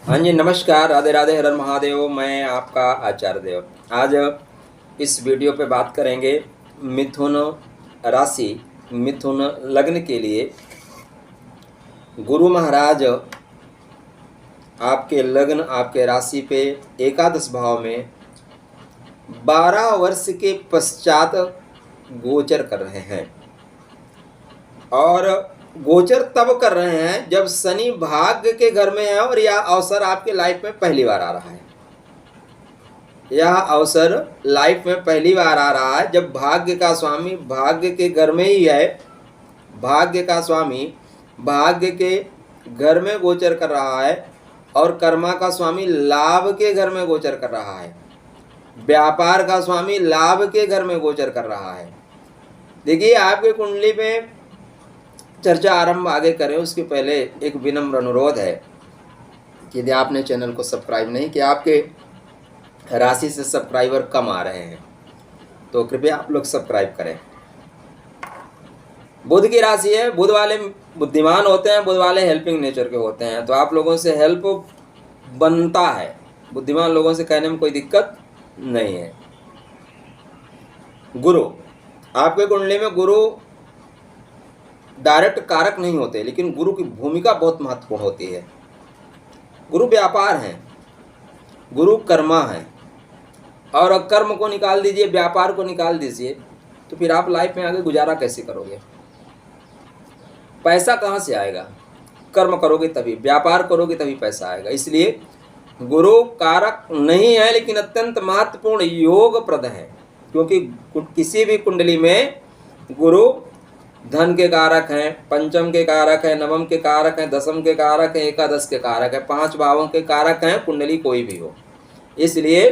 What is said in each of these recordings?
हाँ जी, नमस्कार, राधे राधे, हर हर महादेव। मैं आपका आचार्य देव। आज इस वीडियो पे बात करेंगे मिथुन राशि, मिथुन लग्न के लिए। गुरु महाराज आपके लग्न, आपके राशि पे एकादश भाव में 12 वर्ष के पश्चात गोचर कर रहे हैं। और गोचर तब कर रहे हैं जब शनि भाग्य के घर में है और यह अवसर आपके लाइफ में पहली बार आ रहा है। यह अवसर लाइफ में पहली बार आ रहा है जब भाग्य का स्वामी भाग्य के घर में ही है। भाग्य का स्वामी भाग्य के घर में गोचर कर रहा है और कर्मा का स्वामी लाभ के घर में गोचर कर रहा है। व्यापार का स्वामी लाभ के घर में गोचर कर रहा है। देखिए, आपके कुंडली में चर्चा आरंभ आगे करें उसके पहले एक विनम्र अनुरोध है कि यदि आपने चैनल को सब्सक्राइब नहीं किया, आपके राशि से सब्सक्राइबर कम आ रहे हैं, तो कृपया आप लोग सब्सक्राइब करें। बुध की राशि है, बुध वाले बुद्धिमान होते हैं, बुध वाले हेल्पिंग नेचर के होते हैं, तो आप लोगों से हेल्प बनता है। बुद्धिमान लोगों से कहने में कोई दिक्कत नहीं है। गुरु, आपके कुंडली में गुरु डायरेक्ट कारक नहीं होते, लेकिन गुरु की भूमिका बहुत महत्वपूर्ण होती है। गुरु व्यापार हैं, गुरु कर्मा हैं, और कर्म को निकाल दीजिए, व्यापार को निकाल दीजिए, तो फिर आप लाइफ में आगे गुजारा कैसे करोगे? पैसा कहाँ से आएगा? कर्म करोगे तभी, व्यापार करोगे तभी पैसा आएगा। इसलिए गुरु कारक नहीं है, लेकिन अत्यंत महत्वपूर्ण योग प्रद है, क्योंकि किसी भी कुंडली में गुरु धन के कारक हैं, पंचम के कारक हैं, नवम के कारक हैं, दसम के कारक हैं, एकादश के कारक हैं, 5 भावों के कारक हैं, कुंडली कोई भी हो। इसलिए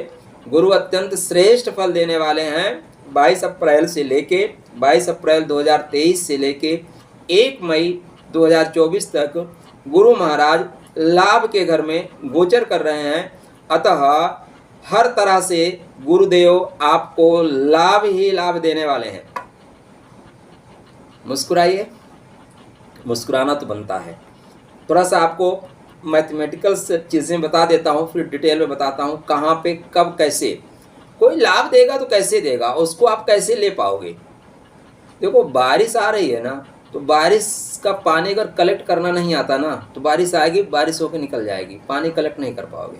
गुरु अत्यंत श्रेष्ठ फल देने वाले हैं। 22 अप्रैल से लेके 22 अप्रैल 2023 से लेके 1 मई 2024 तक गुरु महाराज लाभ के घर में गोचर कर रहे हैं। अतः हर तरह से गुरुदेव आपको लाभ ही लाभ देने वाले हैं। मुस्कुराइए, मुस्कुराना तो बनता है। थोड़ा सा आपको मैथमेटिकल चीज़ें बता देता हूँ, फिर डिटेल में बताता हूँ कहाँ पे कब कैसे। कोई लाभ देगा तो कैसे देगा, उसको आप कैसे ले पाओगे? देखो, बारिश आ रही है ना, तो बारिश का पानी अगर कलेक्ट करना नहीं आता ना, तो बारिश आएगी, बारिश होकर निकल जाएगी, पानी कलेक्ट नहीं कर पाओगे।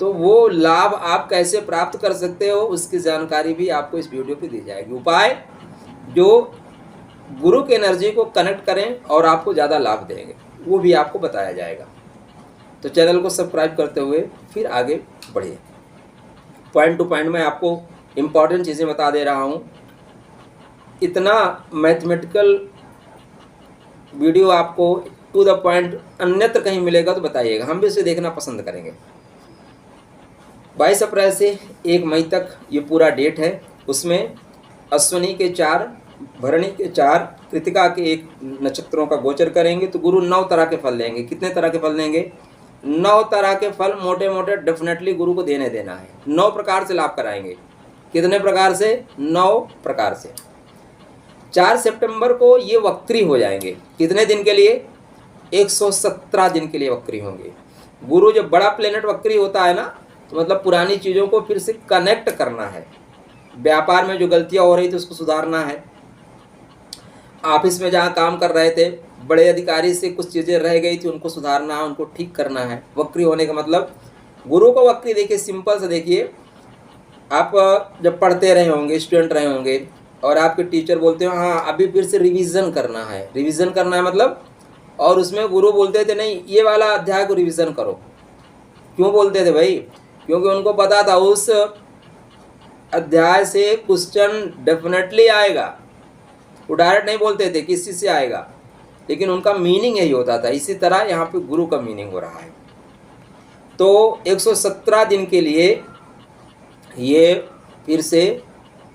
तो वो लाभ आप कैसे प्राप्त कर सकते हो, उसकी जानकारी भी आपको इस वीडियो पे दी जाएगी। उपाय जो गुरु की एनर्जी को कनेक्ट करें और आपको ज़्यादा लाभ देंगे, वो भी आपको बताया जाएगा। तो चैनल को सब्सक्राइब करते हुए फिर आगे बढ़िए। पॉइंट टू पॉइंट मैं आपको इम्पॉर्टेंट चीज़ें बता दे रहा हूँ। इतना मैथमेटिकल वीडियो आपको टू द पॉइंट अन्यत्र कहीं मिलेगा तो बताइएगा, हम भी उसे देखना पसंद करेंगे। 22 अप्रैल से 1 मई तक ये पूरा डेट है। उसमें अश्विनी के 4, भरणी के 4, कृतिका के 1 नक्षत्रों का गोचर करेंगे, तो गुरु 9 तरह के फल देंगे। कितने तरह के फल देंगे? 9 तरह के फल मोटे मोटे डेफिनेटली गुरु को देना है। 9 प्रकार से लाभ कराएंगे। कितने प्रकार से? 9 प्रकार से। 4 सितंबर को ये वक्री हो जाएंगे। कितने दिन के लिए? 117 दिन के लिए वक्री होंगे। गुरु जब बड़ा प्लेनेट वक्री होता है ना, तो मतलब पुरानी चीज़ों को फिर से कनेक्ट करना है। व्यापार में जो गलतियां हो रही थी उसको सुधारना है। ऑफिस में जहां काम कर रहे थे, बड़े अधिकारी से कुछ चीज़ें रह गई थी, उनको सुधारना है, उनको ठीक करना है। वक्री होने का मतलब, गुरु को वक्री देखिए, सिंपल से देखिए। आप जब पढ़ते रहे होंगे, स्टूडेंट रहे होंगे, और आपके टीचर बोलते हो हाँ अभी फिर से रिवीजन करना है। रिवीजन करना है मतलब, और उसमें गुरु बोलते थे नहीं ये वाला अध्याय को रिवीजन करो। क्यों बोलते थे भाई? क्योंकि उनको पता था उस अध्याय से क्वेश्चन डेफिनेटली आएगा। वो डायरेक्ट नहीं बोलते थे किसी से आएगा, लेकिन उनका मीनिंग यही होता था। इसी तरह यहाँ पे गुरु का मीनिंग हो रहा है। तो 117 दिन के लिए ये फिर से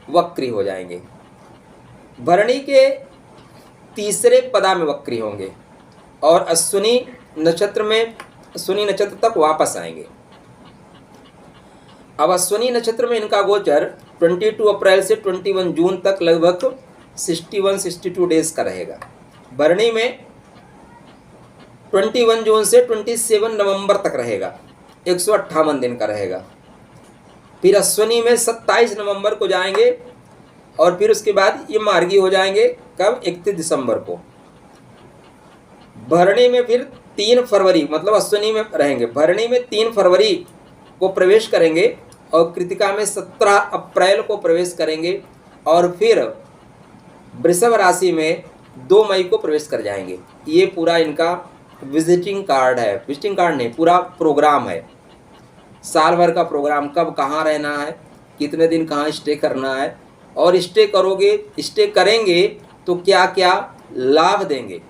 वक्री हो जाएंगे। भरणी के 3रे पदा में वक्री होंगे और अश्विनी नक्षत्र तक वापस आएंगे। अब अश्विनी नक्षत्र में इनका गोचर 22 अप्रैल से 21 जून तक लगभग 61-62 डेज का रहेगा। भरणी में 21 जून से 27 नवंबर तक रहेगा, 158 दिन का रहेगा। फिर अश्वनी में 27 नवंबर को जाएंगे और फिर उसके बाद ये मार्गी हो जाएंगे कब, 31 दिसंबर को। भरणी में फिर 3 फरवरी, मतलब अश्वनी में रहेंगे, भरणी में 3 फरवरी को प्रवेश करेंगे और कृतिका में 17 अप्रैल को प्रवेश करेंगे और फिर वृषभ राशि में 2 मई को प्रवेश कर जाएंगे। ये पूरा इनका विजिटिंग कार्ड है, विजिटिंग कार्ड नहीं, पूरा प्रोग्राम है, साल भर का प्रोग्राम, कब कहाँ रहना है, कितने दिन कहाँ स्टे करना है, और स्टे करेंगे तो क्या क्या लाभ देंगे,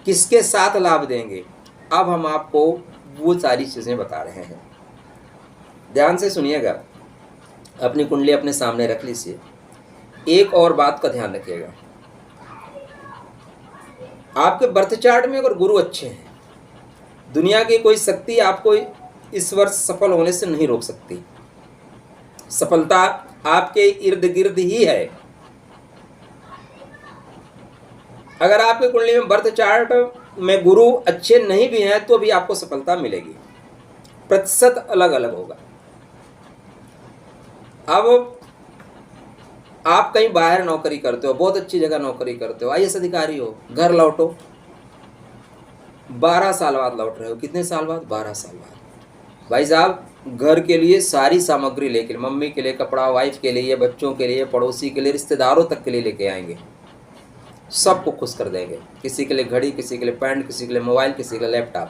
किसके साथ लाभ देंगे। अब हम आपको वो सारी चीज़ें बता रहे हैं, ध्यान से सुनिएगा, अपनी कुंडली अपने सामने रख लीजिए। एक और बात का ध्यान रखिएगा, आपके बर्थ चार्ट में अगर गुरु अच्छे हैं, दुनिया की कोई शक्ति आपको इस वर्ष सफल होने से नहीं रोक सकती। सफलता आपके इर्द गिर्द ही है। अगर आपके कुंडली में बर्थ चार्ट में गुरु अच्छे नहीं भी हैं तो भी आपको सफलता मिलेगी, प्रतिशत अलग अलग होगा। अब आप कहीं बाहर नौकरी करते हो, बहुत अच्छी जगह नौकरी करते हो, IAS अधिकारी हो, घर लौटो, 12 साल बाद लौट रहे हो, कितने साल बाद, 12 साल बाद। भाई साहब, घर के लिए सारी सामग्री लेके, मम्मी के लिए कपड़ा, वाइफ के लिए, बच्चों के लिए, पड़ोसी के लिए, रिश्तेदारों तक के लिए लेके आएंगे, सबको खुश कर देंगे। किसी के लिए घड़ी, किसी के लिए पैंट, किसी के लिए मोबाइल, किसी के लिए लैपटॉप।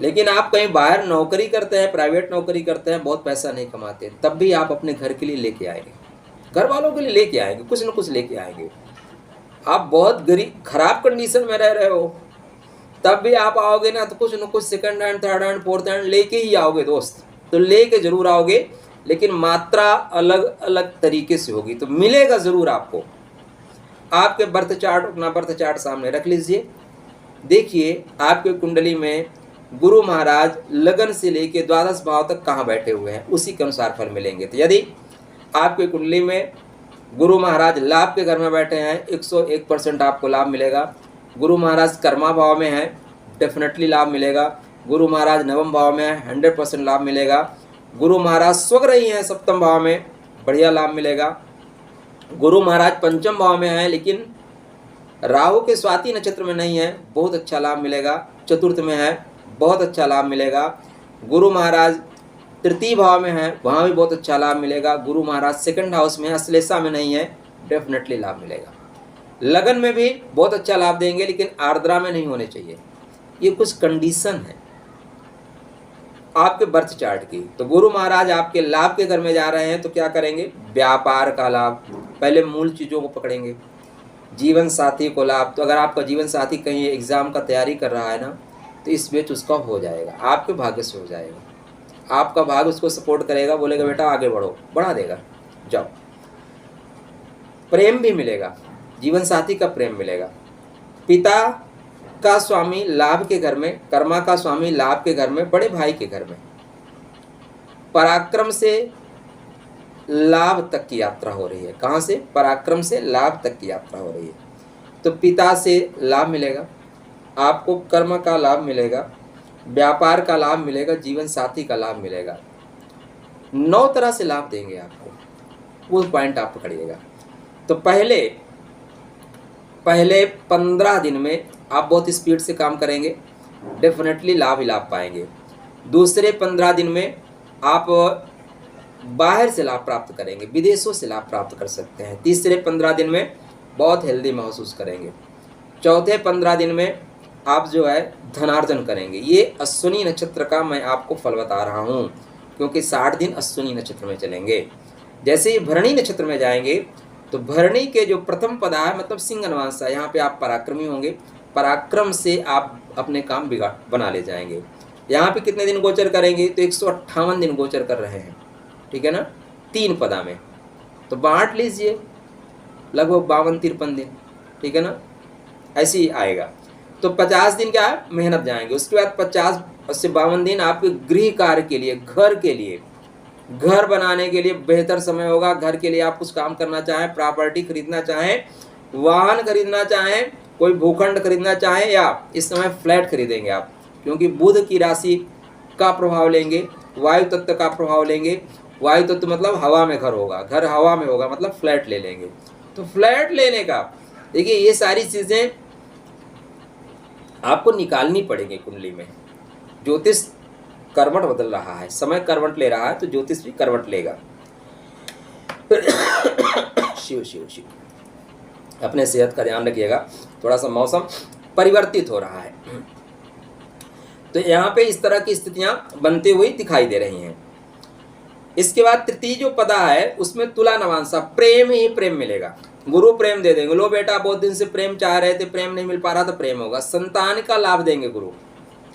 लेकिन आप कहीं बाहर नौकरी करते हैं, प्राइवेट नौकरी करते हैं, बहुत पैसा नहीं कमाते, तब भी आप अपने घर के लिए लेके आएंगे, घर वालों के लिए लेके आएंगे, कुछ न कुछ लेके आएंगे। आप बहुत गरीब खराब कंडीशन में रह रहे हो, तब भी आप आओगे ना तो कुछ न कुछ second hand, third hand, fourth hand लेके ही आओगे दोस्त, तो लेके जरूर आओगे, लेकिन मात्रा अलग अलग तरीके से होगी, तो मिलेगा जरूर आपको। आपके बर्थ चार्ट, अपना बर्थ चार्ट सामने रख लीजिए, देखिए आपके कुंडली में गुरु महाराज लगन से लेके द्वादश भाव तक कहाँ बैठे हुए हैं, उसी के अनुसार फल मिलेंगे। तो यदि आपके कुंडली में गुरु महाराज लाभ के घर में बैठे हैं, 101% आपको लाभ मिलेगा। गुरु महाराज कर्मा भाव में है, डेफिनेटली लाभ मिलेगा। गुरु महाराज नवम भाव में है, 100% लाभ मिलेगा। गुरु महाराज स्वग्रही हैं सप्तम भाव में, बढ़िया लाभ मिलेगा। गुरु महाराज पंचम भाव में है लेकिन राहु के स्वाति नक्षत्र में नहीं है, बहुत अच्छा लाभ मिलेगा। चतुर्थ में है, बहुत अच्छा लाभ मिलेगा। गुरु महाराज तृतीय भाव में है, वहाँ भी बहुत अच्छा लाभ मिलेगा। गुरु महाराज सेकंड हाउस में है, अश्लेषा में नहीं है, डेफिनेटली लाभ मिलेगा। लगन में भी बहुत अच्छा लाभ देंगे लेकिन आर्द्रा में नहीं होने चाहिए। ये कुछ कंडीशन है आपके बर्थ चार्ट की। तो गुरु महाराज आपके लाभ के घर में जा रहे हैं तो क्या करेंगे, व्यापार का लाभ, पहले मूल चीज़ों को पकड़ेंगे। जीवन साथी को लाभ, तो अगर आपका जीवन साथी कहीं एग्ज़ाम का तैयारी कर रहा है ना तो इस बीच उसका हो जाएगा, आपके भाग्य से हो जाएगा। आपका भाग्य उसको सपोर्ट करेगा, बोलेगा बेटा आगे बढ़ो, बढ़ा देगा, जाओ। प्रेम भी मिलेगा, जीवन साथी का प्रेम मिलेगा। पिता का स्वामी लाभ के घर में, कर्मा का स्वामी लाभ के घर में, बड़े भाई के घर में। पराक्रम से लाभ तक की यात्रा हो रही है। कहाँ से, पराक्रम से लाभ तक की यात्रा हो रही है। तो पिता से लाभ मिलेगा, आपको कर्म का लाभ मिलेगा, व्यापार का लाभ मिलेगा, जीवन साथी का लाभ मिलेगा। 9 तरह से लाभ देंगे आपको, वो पॉइंट आप पकड़िएगा। तो पहले 15 दिन में आप बहुत स्पीड से काम करेंगे, डेफिनेटली लाभ ही लाभ पाएंगे। दूसरे 15 दिन में आप बाहर से लाभ प्राप्त करेंगे, विदेशों से लाभ प्राप्त कर सकते हैं। तीसरे 15 दिन में बहुत हेल्दी महसूस करेंगे। चौथे 15 दिन में आप जो है धनार्जन करेंगे। ये अश्विनी नक्षत्र का मैं आपको फल बता रहा हूँ, क्योंकि 60 दिन अश्विनी नक्षत्र में चलेंगे। जैसे ही भरणी नक्षत्र में जाएंगे तो भरणी के जो प्रथम पदा है, मतलब सिंह नवांश है, यहाँ पे आप पराक्रमी होंगे। पराक्रम से आप अपने काम बना ले जाएंगे। यहाँ पे कितने दिन गोचर करेंगे, तो 158 दिन गोचर कर रहे हैं, ठीक है ना, 3 पदा में। तो बांट लीजिए, लगभग 52-53 दिन, ठीक है ना, ऐसे ही आएगा। तो 50 दिन क्या है, मेहनत जाएंगे। उसके बाद 50 से 52 दिन आपके गृह कार्य के लिए, घर के लिए, घर बनाने के लिए बेहतर समय होगा। घर के लिए आप कुछ काम करना चाहें, प्रॉपर्टी खरीदना चाहें, वाहन खरीदना चाहें, कोई भूखंड खरीदना चाहे या इस समय फ्लैट खरीदेंगे आप, क्योंकि बुध की राशि का प्रभाव लेंगे, वायु तत्व का प्रभाव लेंगे। वायु तत्व मतलब हवा में घर होगा, घर हवा में होगा मतलब फ्लैट ले लेंगे। तो फ्लैट लेने का देखिए ये सारी चीजें आपको निकालनी पड़ेगी कुंडली में। ज्योतिष करवट बदल रहा है, समय करवट ले रहा है, तो ज्योतिष भी करवट लेगा। शिव शिव शिव। अपने सेहत का ध्यान रखिएगा, थोड़ा सा मौसम परिवर्तित हो रहा है, तो यहाँ पे इस तरह की स्थितियां बनती हुई दिखाई दे रही हैं। इसके बाद तृतीय जो पदा है उसमें तुला नवांशा, प्रेम ही प्रेम मिलेगा। गुरु प्रेम दे देंगे, लो बेटा बहुत दिन से प्रेम चाह रहे थे, प्रेम नहीं मिल पा रहा, तो प्रेम होगा। संतान का लाभ देंगे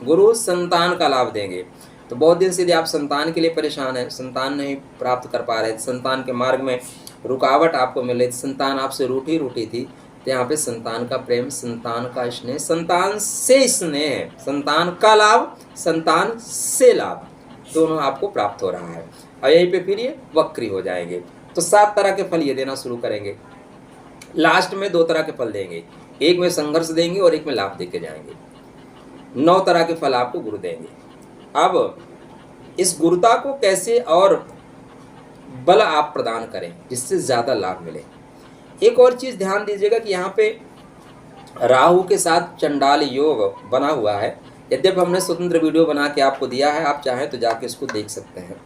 गुरु संतान का लाभ देंगे। तो बहुत दिन से यदि आप संतान के लिए परेशान हैं, संतान नहीं प्राप्त कर पा रहे, संतान के मार्ग में रुकावट आपको मिल रही, संतान आपसे रूठी थी, तो यहाँ पे संतान का प्रेम, संतान का स्नेह, संतान से स्नेह, संतान का लाभ, संतान से लाभ, दोनों आपको प्राप्त हो रहा है। और यहीं पे फिर ये वक्री हो जाएंगे। तो 7 तरह के फल ये देना शुरू करेंगे। लास्ट में 2 तरह के फल देंगे, एक में संघर्ष देंगे और एक में लाभ देके जाएंगे। 9 तरह के फल आपको गुरु देंगे। अब इस गुरुता को कैसे और बल आप प्रदान करें जिससे ज़्यादा लाभ मिले। एक और चीज़ ध्यान दीजिएगा कि यहाँ पे राहु के साथ चंडाल योग बना हुआ है। यद्यपि हमने स्वतंत्र वीडियो बना के आपको दिया है, आप चाहें तो जाके इसको देख सकते हैं।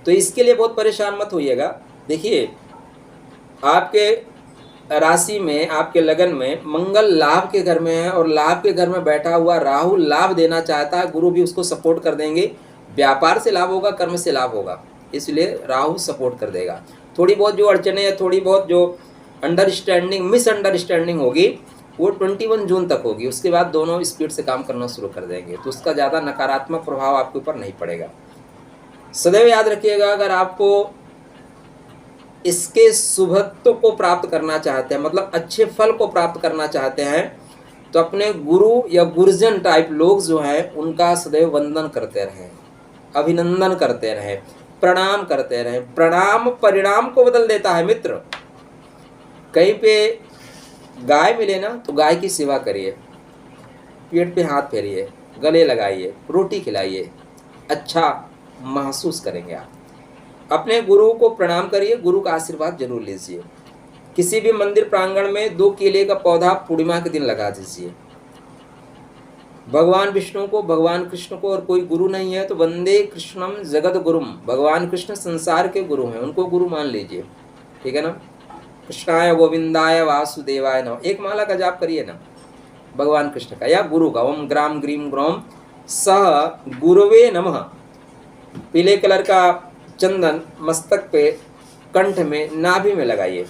तो इसके लिए बहुत परेशान मत होइएगा। देखिए आपके राशि में, आपके लगन में मंगल लाभ के घर में है और लाभ के घर में बैठा हुआ राहु लाभ देना चाहता है, गुरु भी उसको सपोर्ट कर देंगे। व्यापार से लाभ होगा, कर्म से लाभ होगा, इसलिए राहु सपोर्ट कर देगा। थोड़ी बहुत जो अड़चने या थोड़ी बहुत जो अंडरस्टैंडिंग मिसअंडरस्टैंडिंग होगी वो 21 जून तक होगी, उसके बाद दोनों स्पीड से काम करना शुरू कर देंगे, तो उसका ज़्यादा नकारात्मक प्रभाव आपके ऊपर नहीं पड़ेगा। सदैव याद रखिएगा, अगर आपको इसके शुभत्व को प्राप्त करना चाहते हैं, मतलब अच्छे फल को प्राप्त करना चाहते हैं, तो अपने गुरु या गुरुजन टाइप लोग जो हैं उनका सदैव वंदन करते रहें, अभिनंदन करते रहें, प्रणाम करते रहें। प्रणाम परिणाम को बदल देता है मित्र। कहीं पे गाय मिले ना तो गाय की सेवा करिए, पेट पे हाथ फेरिए, गले लगाइए, रोटी खिलाइए, अच्छा महसूस करेंगे आप। अपने गुरु को प्रणाम करिए, गुरु का आशीर्वाद जरूर लीजिए। किसी भी मंदिर प्रांगण में 2 केले का पौधा पूर्णिमा के दिन लगा दीजिए। भगवान विष्णु को, भगवान कृष्ण को, और कोई गुरु नहीं है तो वंदे कृष्णम जगत गुरुम, भगवान कृष्ण संसार के गुरु हैं, उनको गुरु मान लीजिए, ठीक है ना। कृष्णाय गोविंदाय वासुदेवाय नमः, एक माला का जाप करिए ना भगवान कृष्ण का या गुरु का। ओम ग्राम ग्रीम ग्रोम सह गुरुवे नमः। पीले कलर का चंदन मस्तक पे, कंठ में, नाभि में लगाइए।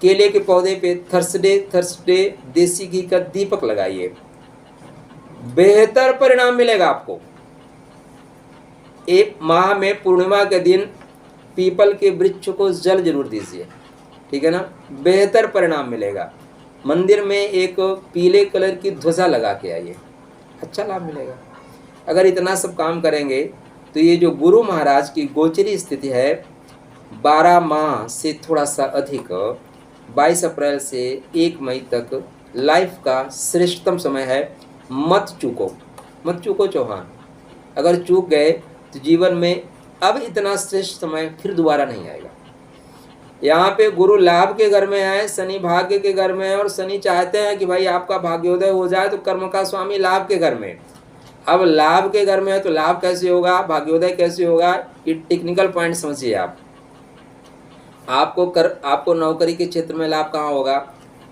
केले के पौधे पे थर्सडे देसी घी का दीपक लगाइए, बेहतर परिणाम मिलेगा आपको। एक माह में पूर्णिमा के दिन पीपल के वृक्ष को जल जरूर दीजिए, ठीक है ना, बेहतर परिणाम मिलेगा। मंदिर में एक पीले कलर की ध्वजा लगा के आइए, अच्छा लाभ मिलेगा। अगर इतना सब काम करेंगे तो ये जो गुरु महाराज की गोचरी स्थिति है 12 माह से थोड़ा सा अधिक, 22 अप्रैल से 1 मई तक लाइफ का श्रेष्ठतम समय है। मत चूको चौहान। अगर चूक गए तो जीवन में अब इतना श्रेष्ठ समय फिर दोबारा नहीं आएगा। यहाँ पे गुरु लाभ के घर में है, शनि भाग्य के घर में है, और शनि चाहते हैं कि भाई आपका भाग्योदय हो जाए, तो कर्म का स्वामी लाभ के घर में। अब लाभ के घर में है तो लाभ कैसे होगा, भाग्योदय कैसे होगा, ये टेक्निकल पॉइंट समझिए आप। आपको नौकरी के क्षेत्र में लाभ कहाँ होगा,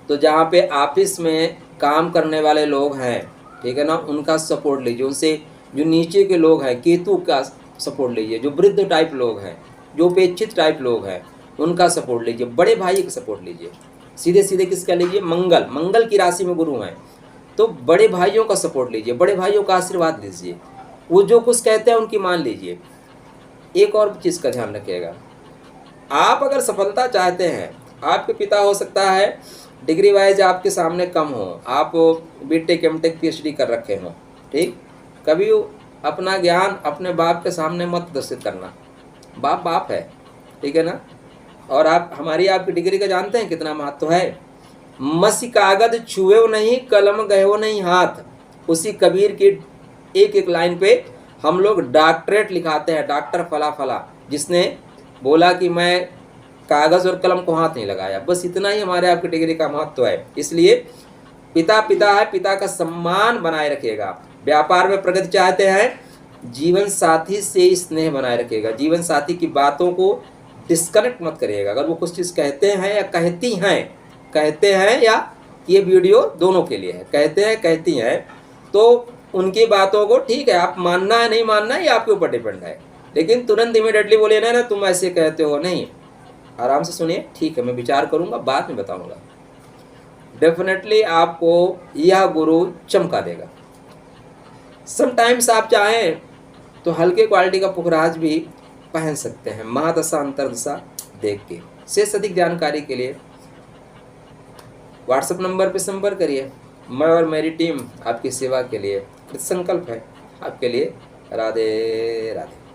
तो जहाँ पे ऑफिस में काम करने वाले लोग हैं, ठीक है ना, उनका सपोर्ट लीजिए। उनसे जो नीचे के लोग हैं, केतु का सपोर्ट लीजिए। जो वृद्ध टाइप लोग हैं, जो उपेक्षित टाइप लोग हैं, उनका सपोर्ट लीजिए। बड़े भाई का सपोर्ट लीजिए। सीधे सीधे किसका लीजिए, मंगल की राशि में गुरु हैं तो बड़े भाइयों का सपोर्ट लीजिए, बड़े भाइयों का आशीर्वाद लीजिए, वो जो कुछ कहते हैं उनकी मान लीजिए। एक और चीज़ का ध्यान रखिएगा, आप अगर सफलता चाहते हैं, आपके पिता हो सकता है डिग्री वाइज आपके सामने कम हो, आप बीटेक एमटेक पीएचडी कर रखे हों, ठीक, कभी अपना ज्ञान अपने बाप के सामने मत प्रदर्शित करना। बाप है, ठीक है ना। और आप हमारी आपकी डिग्री का जानते हैं कितना महत्व है। मसी कागज छुए नहीं, कलम गयो नहीं हाथ। उसी कबीर की एक एक लाइन पे हम लोग डॉक्टरेट लिखाते हैं, डॉक्टर फला फला, जिसने बोला कि मैं कागज और कलम को हाथ नहीं लगाया। बस इतना ही हमारे आपकी डिग्री का महत्व है। इसलिए पिता पिता है, पिता का सम्मान बनाए रखिएगा। व्यापार में प्रगति चाहते हैं, जीवन साथी से स्नेह बनाए रखिएगा। जीवन साथी की बातों को डिस्कनेक्ट मत करिएगा। अगर वो कुछ चीज़ कहते हैं या कहते हैं या ये वीडियो दोनों के लिए है, कहते हैं कहती हैं, तो उनकी बातों को ठीक है, आप मानना है नहीं मानना है ये आपके ऊपर डिपेंड है। लेकिन तुरंत इमीडिएटली बोले ना तुम ऐसे कहते हो, नहीं, आराम से सुनिए, ठीक है मैं विचार करूंगा, बाद में बताऊंगा। डेफिनेटली आपको यह गुरु चमका देगा। समटाइम्स आप चाहें तो हल्के क्वालिटी का पुखराज भी पहन सकते हैं, महादशा अंतरदशा देख के। शेष अधिक जानकारी के लिए व्हाट्सएप नंबर पर संपर्क करिए। मैं और मेरी टीम आपकी सेवा के लिए कृत संकल्प है। आपके लिए राधे राधे।